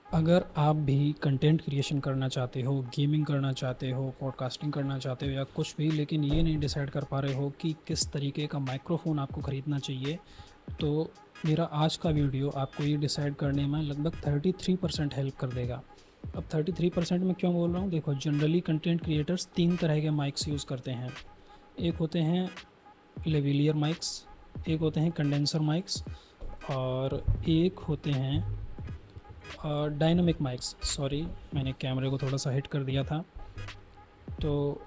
अगर आप भी कंटेंट क्रिएशन करना चाहते हो, गेमिंग करना चाहते हो, पॉडकास्टिंग करना चाहते हो या कुछ भी, लेकिन ये नहीं डिसाइड कर पा रहे हो कि किस तरीके का माइक्रोफ़ोन आपको ख़रीदना चाहिए, तो मेरा आज का वीडियो आपको ये डिसाइड करने में लगभग 33% हेल्प कर देगा। अब 33% मैं क्यों बोल रहा हूँ? देखो, जनरली कंटेंट क्रिएटर्स 3 तरह के माइक्स यूज़ करते हैं। एक होते हैं लेविलियर माइक्स, एक होते हैं कंडेंसर माइक्स और एक होते हैं डायनामिक माइक्स। सॉरी, मैंने कैमरे को थोड़ा सा हिट कर दिया था। तो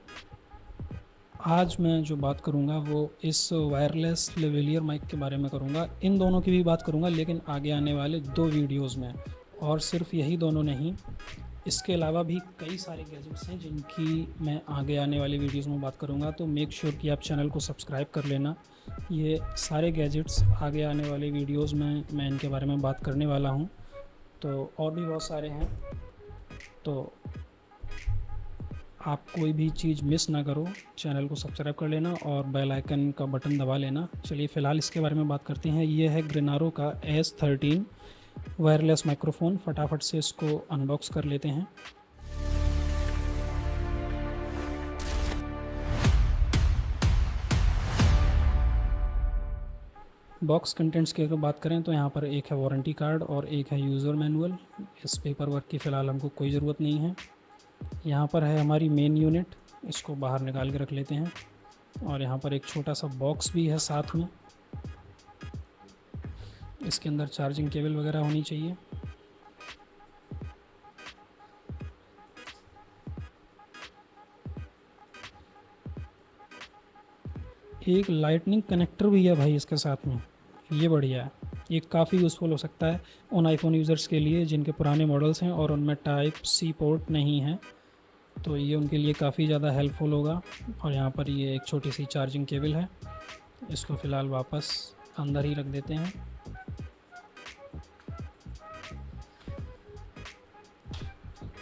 आज मैं जो बात करूँगा वो इस वायरलेस लेवलियर माइक के बारे में करूँगा। इन दोनों की भी बात करूँगा, लेकिन आगे आने वाले 2 वीडियोज़ में। और सिर्फ यही दोनों नहीं, इसके अलावा भी कई सारे गैजेट्स हैं जिनकी मैं आगे आने वाली वीडियोज़ में बात करूँगा। तो मेक श्योर कि आप चैनल को सब्सक्राइब कर लेना। ये सारे गैजेट्स आगे आने वाले वीडियोज़ में मैं इनके बारे में बात करने वाला हूँ। तो और भी बहुत सारे हैं, तो आप कोई भी चीज़ मिस ना करो, चैनल को सब्सक्राइब कर लेना और बेल आइकन का बटन दबा लेना। चलिए फ़िलहाल इसके बारे में बात करते हैं। ये है ग्रेनारो का S13 वायरलेस माइक्रोफ़ोन। फटाफट से इसको अनबॉक्स कर लेते हैं। बॉक्स कंटेंट्स की अगर बात करें तो यहाँ पर एक है वारंटी कार्ड और एक है यूज़र मैनुअल। इस पेपर वर्क की फ़िलहाल हमको कोई ज़रूरत नहीं है। यहाँ पर है हमारी मेन यूनिट, इसको बाहर निकाल के रख लेते हैं। और यहाँ पर एक छोटा सा बॉक्स भी है साथ में। इसके अंदर चार्जिंग केबल वगैरह होनी चाहिए। एक लाइटनिंग कनेक्टर भी है भाई इसके साथ में, ये बढ़िया है। ये काफ़ी यूज़फुल हो सकता है उन आईफोन यूज़र्स के लिए जिनके पुराने मॉडल्स हैं और उनमें टाइप सी पोर्ट नहीं है, तो ये उनके लिए काफ़ी ज़्यादा हेल्पफुल होगा। और यहाँ पर ये एक छोटी सी चार्जिंग केबल है, इसको फ़िलहाल वापस अंदर ही रख देते हैं।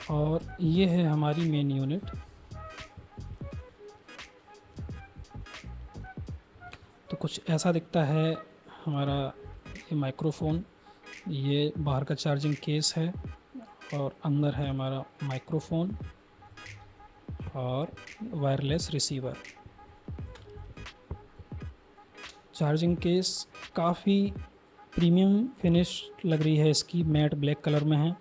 और ये है हमारी मेन यूनिट। तो कुछ ऐसा दिखता है हमारा ये माइक्रोफ़ोन। ये बाहर का चार्जिंग केस है और अंदर है हमारा माइक्रोफ़ोन और वायरलेस रिसीवर। चार्जिंग केस काफ़ी प्रीमियम फिनिश लग रही है इसकी, मैट ब्लैक कलर में है।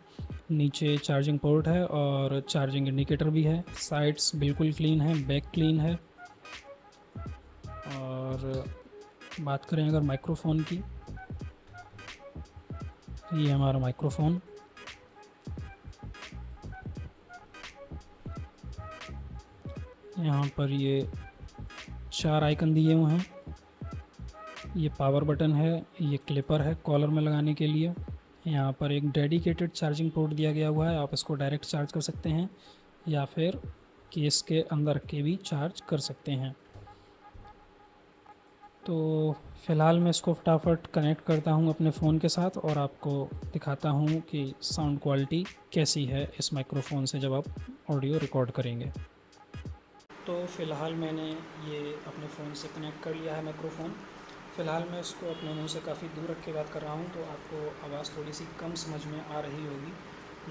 नीचे चार्जिंग पोर्ट है और चार्जिंग इंडिकेटर भी है। साइड्स बिल्कुल क्लीन है, बैक क्लीन है। और बात करें अगर माइक्रोफ़ोन की, ये हमारा माइक्रोफ़ोन। यहाँ पर ये 4 आइकन दिए हुए हैं। ये पावर बटन है, ये क्लिपर है कॉलर में लगाने के लिए। यहाँ पर एक डेडिकेटेड चार्जिंग पोर्ट दिया गया हुआ है, आप इसको डायरेक्ट चार्ज कर सकते हैं या फिर केस के अंदर के भी चार्ज कर सकते हैं। तो फ़िलहाल मैं इसको फटाफट कनेक्ट करता हूँ अपने फ़ोन के साथ और आपको दिखाता हूँ कि साउंड क्वालिटी कैसी है इस माइक्रोफ़ोन से जब आप ऑडियो रिकॉर्ड करेंगे। तो फ़िलहाल मैंने ये अपने फ़ोन से कनेक्ट कर लिया है माइक्रोफ़ोन। फ़िलहाल मैं इसको अपने मुंह से काफ़ी दूर रख के बात कर रहा हूँ, तो आपको आवाज़ थोड़ी सी कम समझ में आ रही होगी।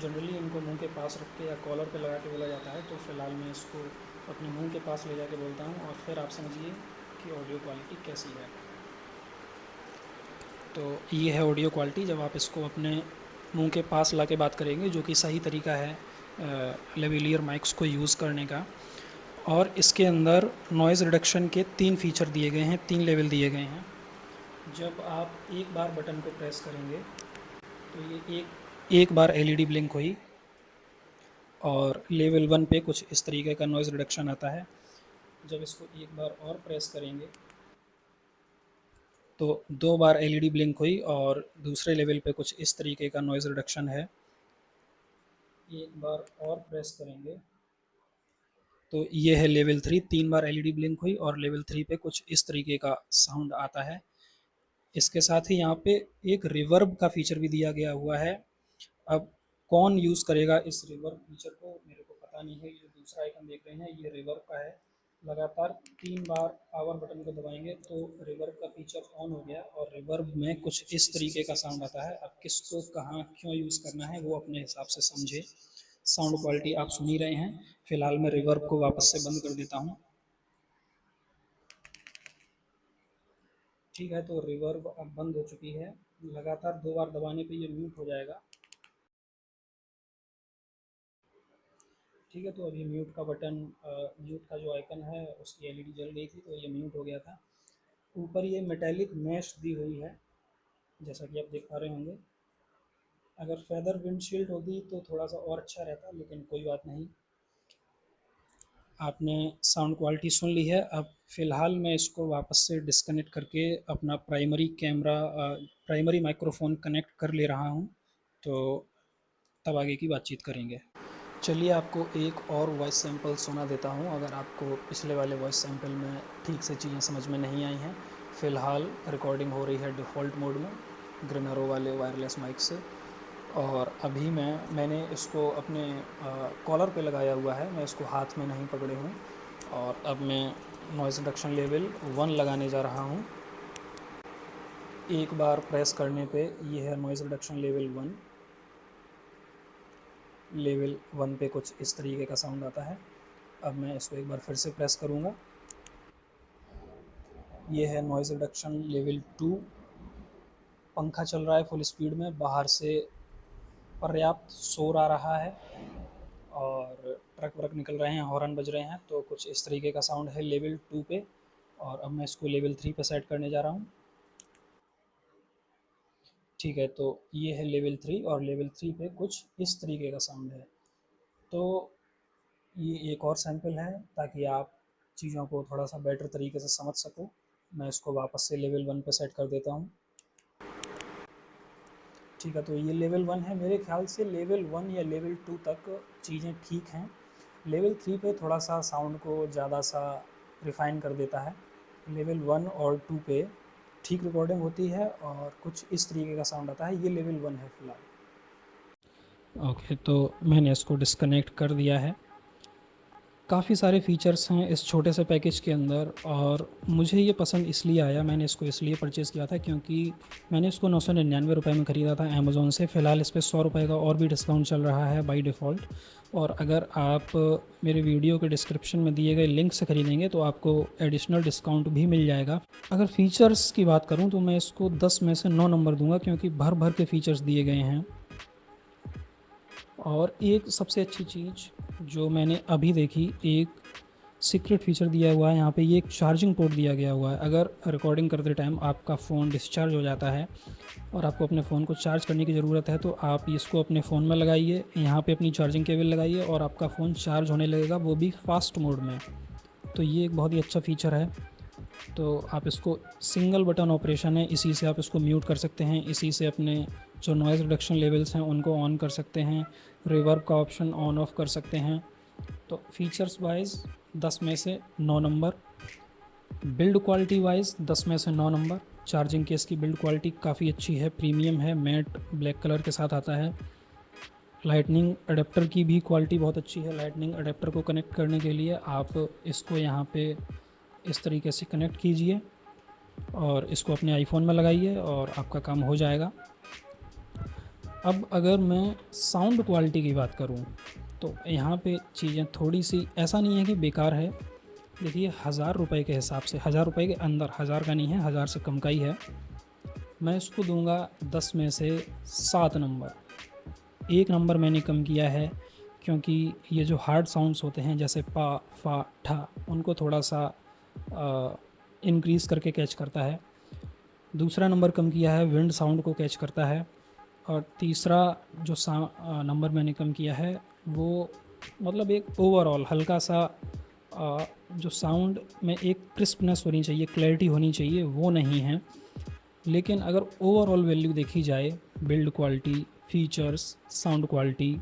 जनरली इनको मुंह के पास रख के या कॉलर पे लगा के बोला जाता है, तो फ़िलहाल मैं इसको अपने मुंह के पास ले जाके बोलता हूँ और फिर आप समझिए कि ऑडियो क्वालिटी कैसी है। तो ये है ऑडियो क्वालिटी जब आप इसको अपने मुंह के पास ला के बात करेंगे, जो कि सही तरीका है लेवलियर माइक्स को यूज़ करने का। और इसके अंदर नॉइज़ रिडक्शन के 3 फीचर दिए गए हैं, 3 लेवल दिए गए हैं। जब आप एक बार बटन को प्रेस करेंगे तो ये एक बार एलईडी ब्लिंक हुई और लेवल 1 पे कुछ इस तरीके का नॉइज़ रिडक्शन आता है। जब इसको एक बार और प्रेस करेंगे तो 2 बार एलईडी ब्लिंक हुई और दूसरे लेवल पे कुछ इस तरीके का नॉइज़ रिडक्शन है। एक बार और प्रेस करेंगे तो ये है लेवल 3, 3 बार एलईडी ब्लिंक हुई और लेवल 3 पे कुछ इस तरीके का साउंड आता है। इसके साथ ही यहाँ पे एक रिवर्ब का फीचर भी दिया गया हुआ है। अब कौन यूज़ करेगा इस रिवर्ब फीचर को, मेरे को पता नहीं है। ये जो दूसरा आइकन देख रहे हैं ये रिवर्ब का है। लगातार 3 बार पावर बटन को दबाएंगे तो रिवर्ब का फीचर ऑन हो गया और रिवर्ब में कुछ इस तरीके का साउंड आता है। अब किसको कहाँ क्यों यूज़ करना है वो अपने हिसाब से समझे। साउंड क्वालिटी आप सुन ही रहे हैं। फिलहाल मैं रिवर्ब को वापस से बंद कर देता हूँ। ठीक है, तो रिवर्ब अब बंद हो चुकी है। लगातार 2 बार दबाने पे ये म्यूट हो जाएगा। ठीक है, तो अभी म्यूट का बटन म्यूट का जो आइकन है उसकी एलईडी जल गई थी तो ये म्यूट हो गया था। ऊपर ये मेटेलिक मैश दी हुई है जैसा कि आप देख पा रहे होंगे। अगर फेदर विंडशील्ड होती तो थोड़ा सा और अच्छा रहता, लेकिन कोई बात नहीं। आपने साउंड क्वालिटी सुन ली है। अब फ़िलहाल मैं इसको वापस से डिस्कनेक्ट करके अपना प्राइमरी माइक्रोफोन कनेक्ट कर ले रहा हूँ, तो तब आगे की बातचीत करेंगे। चलिए आपको एक और वॉइस सैंपल सुना देता हूँ अगर आपको पिछले वाले वॉइस सैंपल में ठीक से चीज़ें समझ में नहीं आई हैं। फ़िलहाल रिकॉर्डिंग हो रही है डिफ़ॉल्ट मोड में ग्रेनरो वाले वायरलेस माइक से, और अभी मैंने इसको अपने कॉलर पे लगाया हुआ है, मैं इसको हाथ में नहीं पकड़े हूँ। और अब मैं नॉइज़ रिडक्शन लेवल 1 लगाने जा रहा हूँ। एक बार प्रेस करने पे ये है नॉइज़ रिडक्शन लेवल 1। लेवल 1 पे कुछ इस तरीके का साउंड आता है। अब मैं इसको एक बार फिर से प्रेस करूँगा। ये है नॉइज़ रिडक्शन लेवल 2। पंखा चल रहा है फुल स्पीड में, बाहर से पर्याप्त शोर आ रहा है और ट्रक व्रक निकल रहे हैं, हॉर्न बज रहे हैं, तो कुछ इस तरीके का साउंड है लेवल 2 पे। और अब मैं इसको लेवल 3 पे सेट करने जा रहा हूँ। ठीक है, तो ये है लेवल 3 और लेवल 3 पे कुछ इस तरीके का साउंड है। तो ये एक और सैंपल है ताकि आप चीज़ों को थोड़ा सा बेटर तरीके से समझ सको। मैं इसको वापस से लेवल 1 पे सेट कर देता हूँ। ठीक है, तो ये लेवल 1 है। मेरे ख्याल से लेवल 1 या लेवल 2 तक चीज़ें ठीक हैं। लेवल 3 पे थोड़ा सा साउंड को ज़्यादा सा रिफ़ाइन कर देता है। लेवल 1 और 2 पे ठीक रिकॉर्डिंग होती है और कुछ इस तरीके का साउंड आता है। ये लेवल 1 है फ़िलहाल। ओके, तो मैंने इसको डिस्कनेक्ट कर दिया है। काफ़ी सारे फ़ीचर्स हैं इस छोटे से पैकेज के अंदर और मुझे ये पसंद इसलिए आया, मैंने इसको इसलिए परचेज़ किया था क्योंकि मैंने इसको 999 रुपये में ख़रीदा था अमेज़ॉन से। फ़िलहाल इस पे 100 रुपये का और भी डिस्काउंट चल रहा है बाय डिफ़ॉल्ट। और अगर आप मेरे वीडियो के डिस्क्रिप्शन में दिए गए लिंक से ख़रीदेंगे तो आपको एडिशनल डिस्काउंट भी मिल जाएगा। अगर फ़ीचर्स की बात करूँ तो मैं इसको 10 में से 9 नंबर दूँगा क्योंकि भर भर के फ़ीचर्स दिए गए हैं। और एक सबसे अच्छी चीज़ जो मैंने अभी देखी, एक सीक्रेट फीचर दिया हुआ है यहाँ पे, ये एक चार्जिंग पोर्ट दिया गया हुआ है। अगर रिकॉर्डिंग करते टाइम आपका फ़ोन डिस्चार्ज हो जाता है और आपको अपने फ़ोन को चार्ज करने की ज़रूरत है तो आप इसको अपने फ़ोन में लगाइए, यहाँ पे अपनी चार्जिंग केबल लगाइए और आपका फ़ोन चार्ज होने लगेगा, वो भी फास्ट मोड में। तो ये एक बहुत ही अच्छा फ़ीचर है। तो आप इसको सिंगल बटन ऑपरेशन है, इसी से आप इसको म्यूट कर सकते हैं, इसी से अपने जो नॉइज़ रिडक्शन लेवल्स हैं उनको ऑन कर सकते हैं, रिवर्ब का ऑप्शन ऑन ऑफ कर सकते हैं। तो फीचर्स वाइज 10 में से 9 नंबर। बिल्ड क्वालिटी वाइज 10 में से 9 नंबर। चार्जिंग केस की बिल्ड क्वालिटी काफ़ी अच्छी है, प्रीमियम है, मैट ब्लैक कलर के साथ आता है। लाइटनिंग अडेप्टर की भी क्वालिटी बहुत अच्छी है। लाइटनिंग अडेप्टर को कनेक्ट करने के लिए आप इसको यहाँ पे इस तरीके से कनेक्ट कीजिए और इसको अपने आईफोन में लगाइए और आपका काम हो जाएगा। अब अगर मैं साउंड क्वालिटी की बात करूं तो यहाँ पे चीज़ें थोड़ी सी, ऐसा नहीं है कि बेकार है। देखिए 1000 रुपये के हिसाब से, 1000 रुपये के अंदर, 1000 का नहीं है, 1000 से कम का ही है। मैं इसको दूंगा 10 में से 7 नंबर। 1 नंबर मैंने कम किया है क्योंकि ये जो हार्ड साउंड्स होते हैं जैसे पा, फा, ठा, उनको थोड़ा सा इंक्रीज़ करके कैच करता है। दूसरा नंबर कम किया है, विंड साउंड को कैच करता है। और तीसरा जो नंबर मैंने कम किया है वो मतलब एक ओवरऑल हल्का सा जो साउंड में एक क्रिस्पनेस होनी चाहिए, क्लैरिटी होनी चाहिए, वो नहीं है। लेकिन अगर ओवरऑल वैल्यू देखी जाए, build quality, features, sound quality,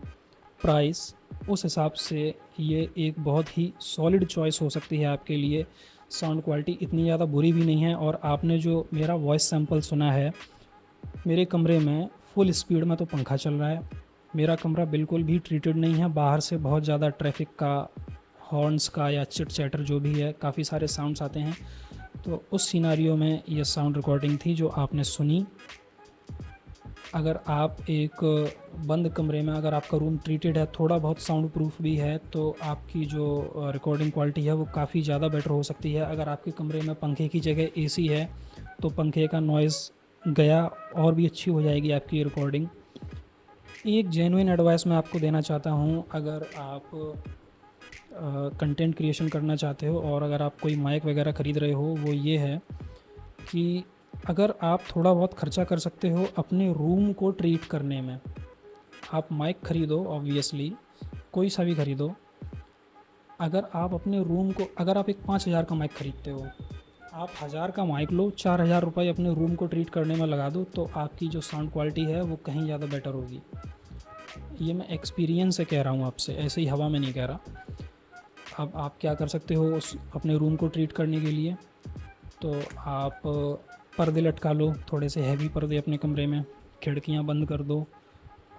price, उस हिसाब से ये एक बहुत ही सॉलिड चॉइस हो सकती है आपके लिए। साउंड क्वालिटी इतनी ज़्यादा बुरी भी नहीं है। और आपने जो मेरा वॉइस सैंपल सुना है, मेरे कमरे में फुल स्पीड में तो पंखा चल रहा है, मेरा कमरा बिल्कुल भी ट्रीटेड नहीं है, बाहर से बहुत ज़्यादा ट्रैफिक का हॉर्न्स का या चिट चैटर जो भी है, काफ़ी सारे साउंड्स आते हैं। तो उस सिनारियो में ये साउंड रिकॉर्डिंग थी जो आपने सुनी। अगर आप एक बंद कमरे में, अगर आपका रूम ट्रीटेड है, थोड़ा बहुत साउंड प्रूफ भी है, तो आपकी जो रिकॉर्डिंग क्वालिटी है वो काफ़ी ज़्यादा बेटर हो सकती है। अगर आपके कमरे में पंखे की जगह एसी है तो पंखे का नॉइज़ गया और भी अच्छी हो जाएगी आपकी रिकॉर्डिंग। एक जेन्युइन एडवाइस मैं आपको देना चाहता हूँ, अगर आप कंटेंट क्रिएशन करना चाहते हो और अगर आप कोई माइक वगैरह ख़रीद रहे हो, वो ये है कि अगर आप थोड़ा बहुत खर्चा कर सकते हो अपने रूम को ट्रीट करने में, आप माइक ख़रीदो, ऑब्वियसली कोई सा भी ख़रीदो। अगर आप अपने रूम को, अगर आप एक 5,000 का माइक ख़रीदते हो, आप 1,000 का माइक लो, 4,000 रुपये अपने रूम को ट्रीट करने में लगा दो, तो आपकी जो साउंड क्वालिटी है वो कहीं ज़्यादा बेटर होगी। ये मैं एक्सपीरियंस से कह रहा हूँ आपसे, ऐसे ही हवा में नहीं कह रहा। अब आप क्या कर सकते हो उस अपने रूम को ट्रीट करने के लिए, तो आप पर्दे लटका लो, थोड़े से हैवी पर्दे अपने कमरे में, खिड़कियाँ बंद कर दो,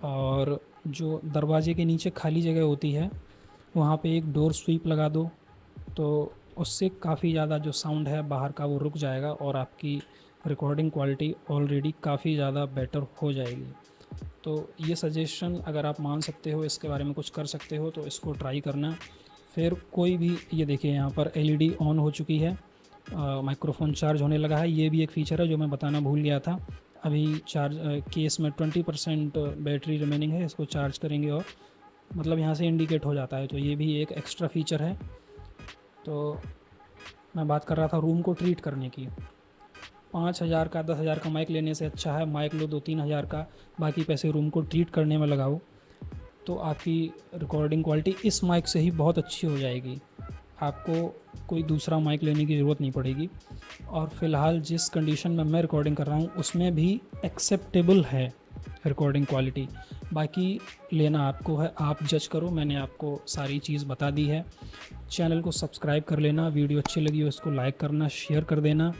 और जो दरवाजे के नीचे खाली जगह होती है वहाँ पे एक डोर स्वीप लगा दो। तो उससे काफ़ी ज़्यादा जो साउंड है बाहर का वो रुक जाएगा और आपकी रिकॉर्डिंग क्वालिटी ऑलरेडी काफ़ी ज़्यादा बेटर हो जाएगी। तो ये सजेशन अगर आप मान सकते हो, इसके बारे में कुछ कर सकते हो, तो इसको ट्राई करना। फिर कोई भी, ये देखिए यहाँ पर एलईडी ऑन हो चुकी है, माइक्रोफोन चार्ज होने लगा है। ये भी एक फ़ीचर है जो मैं बताना भूल गया था। अभी चार्ज केस में 20% बैटरी रिमेनिंग है, इसको चार्ज करेंगे और मतलब यहाँ से इंडिकेट हो जाता है, तो ये भी एक एक्स्ट्रा फ़ीचर है। तो मैं बात कर रहा था रूम को ट्रीट करने की। 5,000 का 10,000 का माइक लेने से अच्छा है माइक लो 2-3 हज़ार का, बाकी पैसे रूम को ट्रीट करने में लगाओ, तो आपकी रिकॉर्डिंग क्वालिटी इस माइक से ही बहुत अच्छी हो जाएगी। आपको कोई दूसरा माइक लेने की ज़रूरत नहीं पड़ेगी। और फ़िलहाल जिस कंडीशन में मैं रिकॉर्डिंग कर रहा हूँ उसमें भी एक्सेप्टेबल है रिकॉर्डिंग क्वालिटी। बाकी लेना आपको है, आप जज करो। मैंने आपको सारी चीज़ बता दी है। चैनल को सब्सक्राइब कर लेना, वीडियो अच्छी लगी हो इसको लाइक करना, शेयर कर देना,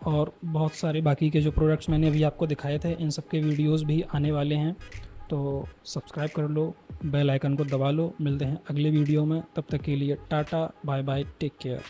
और बहुत सारे बाकी के जो प्रोडक्ट्स मैंने अभी आपको दिखाए थे इन सब के वीडियोज़ भी आने वाले हैं, तो सब्सक्राइब कर लो, बेल आइकन को दबा लो। मिलते हैं अगले वीडियो में, तब तक के लिए टाटा बाय बाय, टेक केयर।